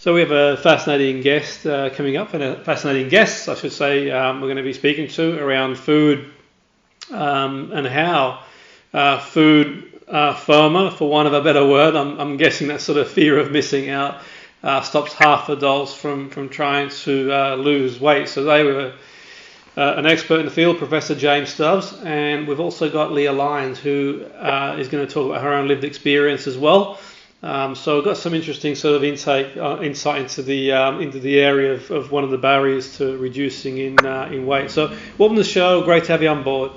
So we have a fascinating guest coming up, and fascinating guests, I should say, we're going to be speaking to around food and how food FOMO, for want of a better word, I'm guessing that sort of fear of missing out stops half adults from trying to lose weight. So they were an expert in the field, Professor James Stubbs, and we've also got LEAH Lyons, who is going to talk about her own lived experience as well. So I've got some interesting sort of insight into the area of one of the barriers to reducing in weight. So welcome to the show. Great to have you on board.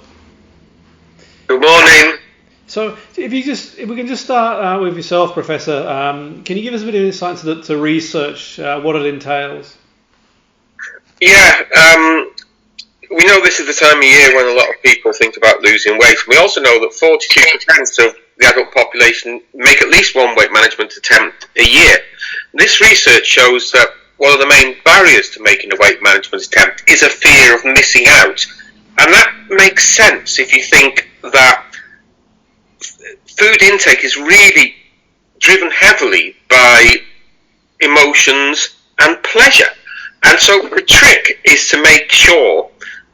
Good morning. So if we can just start with yourself, Professor. Can you give us a bit of insight into the research, what it entails? Yeah. We know this is the time of year when a lot of people think about losing weight. We also know that 42% of the adult population make at least one weight management attempt a year. This research shows that one of the main barriers to making a weight management attempt is a fear of missing out. And that makes sense if you think that food intake is really driven heavily by emotions and pleasure. And so the trick is to make sure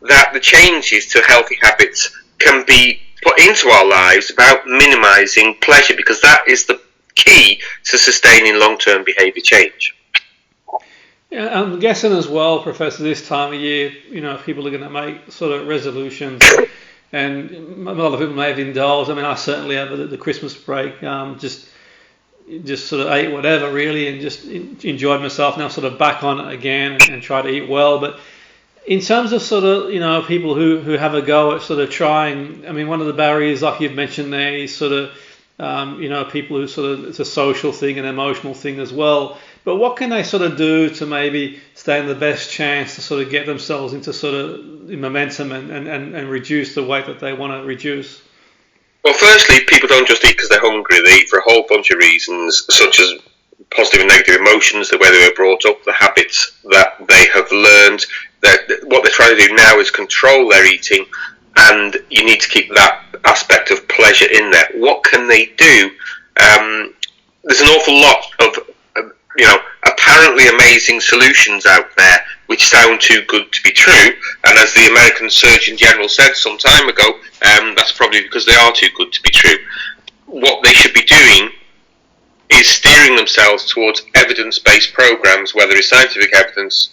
that the changes to healthy habits can be put into our lives about minimizing pleasure, because that is the key to sustaining long-term behavior change. Yeah, I'm guessing as well, Professor, this time of year, people are going to make sort of resolutions, and a lot of people may have indulged. I mean, I certainly have at the Christmas break, just sort of ate whatever really, and just enjoyed myself. Now sort of back on it again and try to eat well, but in terms of sort of, people who have a go at sort of trying, I mean, one of the barriers, like you've mentioned there, is sort of, people who sort of, it's a social thing, an emotional thing as well. But what can they sort of do to maybe stand the best chance to sort of get themselves into sort of momentum and reduce the weight that they want to reduce? Well, firstly, people don't just eat because they're hungry. They eat for a whole bunch of reasons, such as positive and negative emotions, the way they were brought up, the habits that they have learned. That what they're trying to do now is control their eating, and you need to keep that aspect of pleasure in there. What can they do? There's an awful lot of apparently amazing solutions out there which sound too good to be true, and as the American Surgeon General said some time ago, that's probably because they are too good to be true. What they should be doing is steering themselves towards evidence-based programs where there is scientific evidence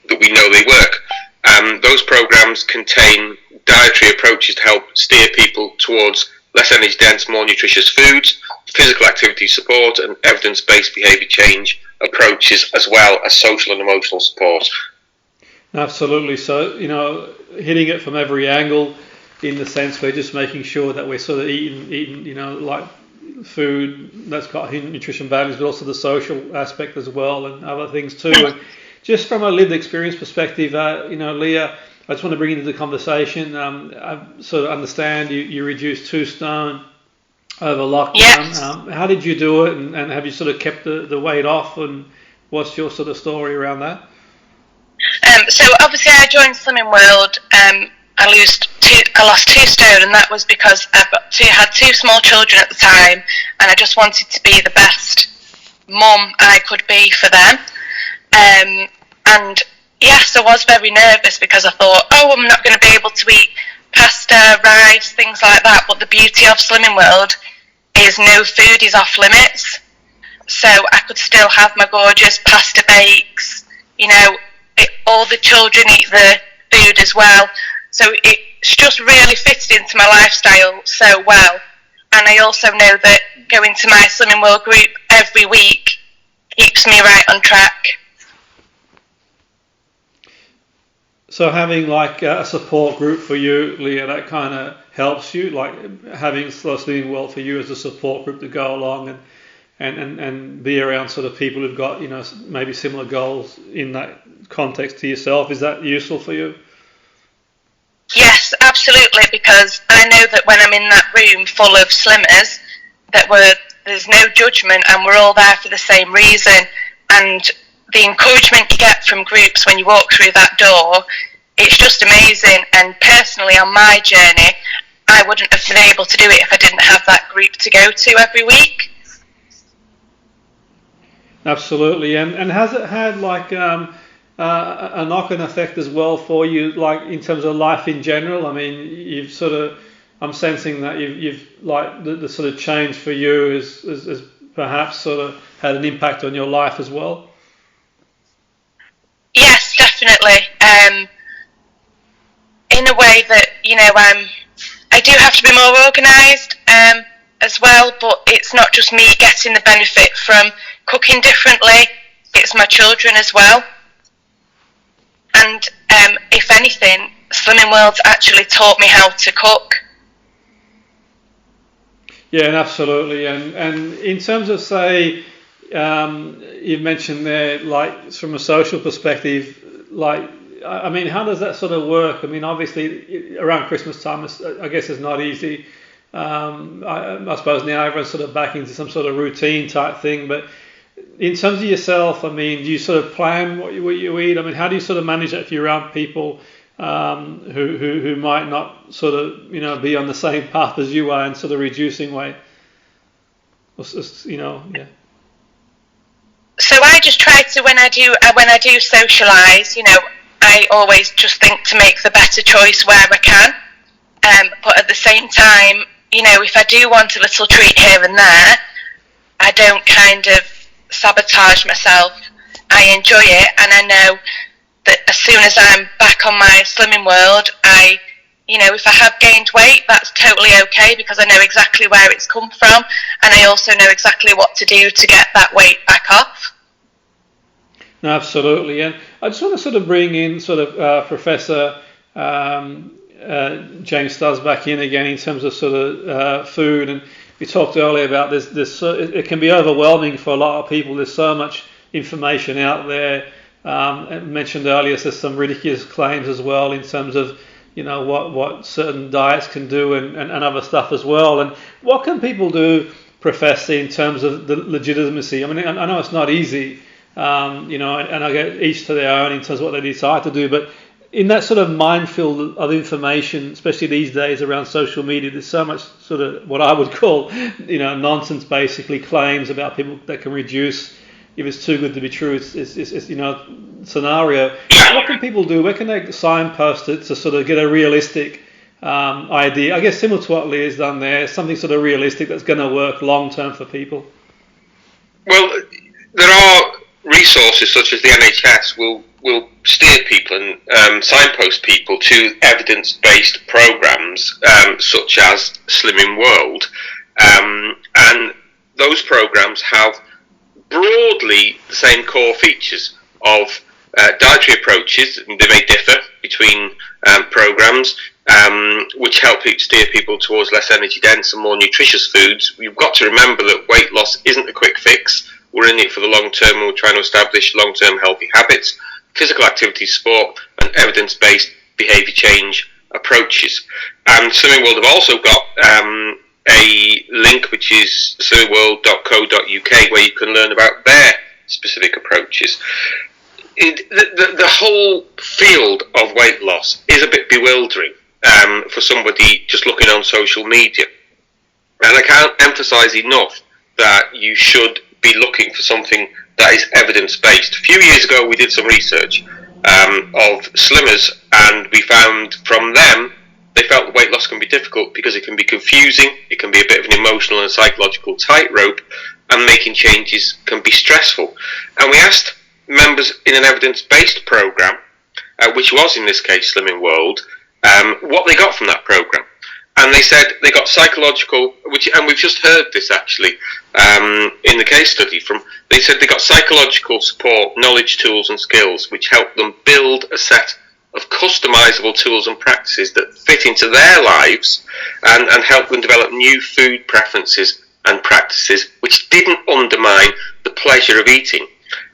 that we know they work. Those programs contain dietary approaches to help steer people towards less energy-dense, more nutritious foods, physical activity support, and evidence-based behaviour change approaches, as well as social and emotional support. Absolutely. So, hitting it from every angle, in the sense we're just making sure that we're sort of eating, like food that's got nutrition values, but also the social aspect as well, and other things too. And just from a lived experience perspective, LEAH, I just want to bring into the conversation. I sort of understand you reduced 2 stone over lockdown. Yes. How did you do it, and have you sort of kept the weight off, and what's your sort of story around that? So obviously I joined Slimming World. I lost 2 stone, and that was because I had 2 small children at the time, and I just wanted to be the best mum I could be for them. And yes, I was very nervous because I thought, I'm not going to be able to eat pasta, rice, things like that. But the beauty of Slimming World is no food is off limits. So I could still have my gorgeous pasta bakes. All the children eat the food as well. So it's just really fitted into my lifestyle so well. And I also know that going to my Slimming World group every week keeps me right on track. So having like a support group for you, LEAH, that kind of helps you, like having Slimming World for you as a support group to go along and be around sort of people who've got, maybe similar goals in that context to yourself. Is that useful for you? Yes, absolutely, because I know that when I'm in that room full of slimmers, there's no judgment and we're all there for the same reason. And the encouragement you get from groups when you walk through that door, it's just amazing. And personally, on my journey, I wouldn't have been able to do it if I didn't have that group to go to every week. Absolutely. And has it had like a knock-on effect as well for you, like in terms of life in general? I mean, you've sort of, I'm sensing that you've like the sort of change for you is perhaps sort of had an impact on your life as well. Yes, definitely. In a way that, you know, I do have to be more organised as well, but it's not just me getting the benefit from cooking differently, it's my children as well. And if anything, Slimming World's actually taught me how to cook. Yeah, and absolutely. And in terms of, say, you've mentioned there, like from a social perspective, like, I mean, how does that sort of work? I mean, obviously, around Christmas time, I guess it's not easy. I suppose now everyone's sort of back into some sort of routine type thing. But in terms of yourself, I mean, do you sort of plan what you eat? I mean, how do you sort of manage that if you're around people who might not sort of, you know, be on the same path as you are and sort of reducing weight? You know, yeah. So I just try to, when I do socialise, you know, I always just think to make the better choice where I can. But at the same time, you know, if I do want a little treat here and there, I don't kind of sabotage myself. I enjoy it, and I know that as soon as I'm back on my Slimming World, you know, if I have gained weight, that's totally okay because I know exactly where it's come from, and I also know exactly what to do to get that weight back off. No, absolutely. And I just want to sort of bring in sort of Professor James STUBBS back in again in terms of sort of food. And we talked earlier about this. It can be overwhelming for a lot of people. There's so much information out there. I mentioned earlier there's some ridiculous claims as well in terms of, you know, what certain diets can do and other stuff as well. And what can people do, Professor, in terms of the legitimacy? I mean, I know it's not easy. You know, and I get each to their own in terms of what they decide to do. But in that sort of minefield of information, especially these days around social media, there's so much sort of what I would call, you know, nonsense, basically claims about people that can reduce. If it's too good to be true, it's you know, scenario. What can people do? Where can they signpost it to sort of get a realistic idea? I guess similar to what Leah's done there, something sort of realistic that's going to work long term for people. Well, there are resources such as the NHS will steer people and signpost people to evidence-based programs such as Slimming World, and those programs have broadly the same core features of dietary approaches. They may differ between programs, which help steer people towards less energy dense and more nutritious foods. You've got to remember that weight loss isn't a quick fix. We're in it for the long term, and we're trying to establish long-term healthy habits, physical activity, sport, and evidence-based behaviour change approaches. And Slimming World have also got a link, which is slimmingworld.co.uk, where you can learn about their specific approaches. The whole field of weight loss is a bit bewildering for somebody just looking on social media. And I can't emphasise enough that you should be looking for something that is evidence-based. A few years ago we did some research of slimmers, and we found from them they felt that weight loss can be difficult because it can be confusing, it can be a bit of an emotional and psychological tightrope, and making changes can be stressful. And we asked members in an evidence-based programme, which was in this case Slimming World, what they got from that programme. And they said they got psychological, and we've just heard this actually in the case study they said they got psychological support, knowledge, tools and skills, which helped them build a set of customizable tools and practices that fit into their lives and help them develop new food preferences and practices which didn't undermine the pleasure of eating.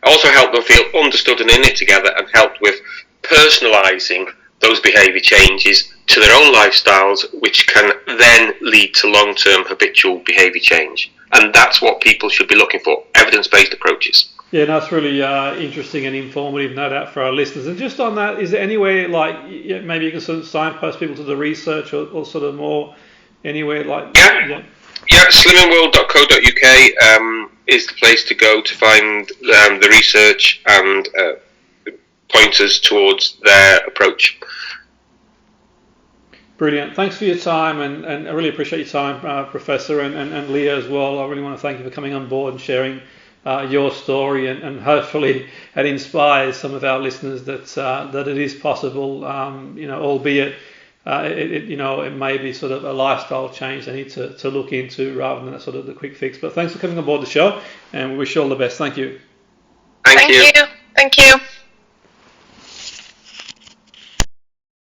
Also helped them feel understood and in it together, and helped with personalising those behaviour changes to their own lifestyles, which can then lead to long-term habitual behaviour change. And that's what people should be looking for, evidence-based approaches. Yeah, that's really interesting and informative, no doubt, for our listeners. And just on that, is there any way, like, maybe you can sort of signpost people to the research or sort of more anywhere like... Yeah. Yeah, slimmingworld.co.uk is the place to go to find the research and pointers towards their approach. Brilliant. Thanks for your time, and I really appreciate your time, Professor, and Leah as well. I really want to thank you for coming on board and sharing your story, and hopefully it inspires some of our listeners that it is possible, albeit it may be sort of a lifestyle change they need to look into rather than sort of the quick fix. But thanks for coming on board the show, and we wish you all the best. Thank you. Thank you. Thank you.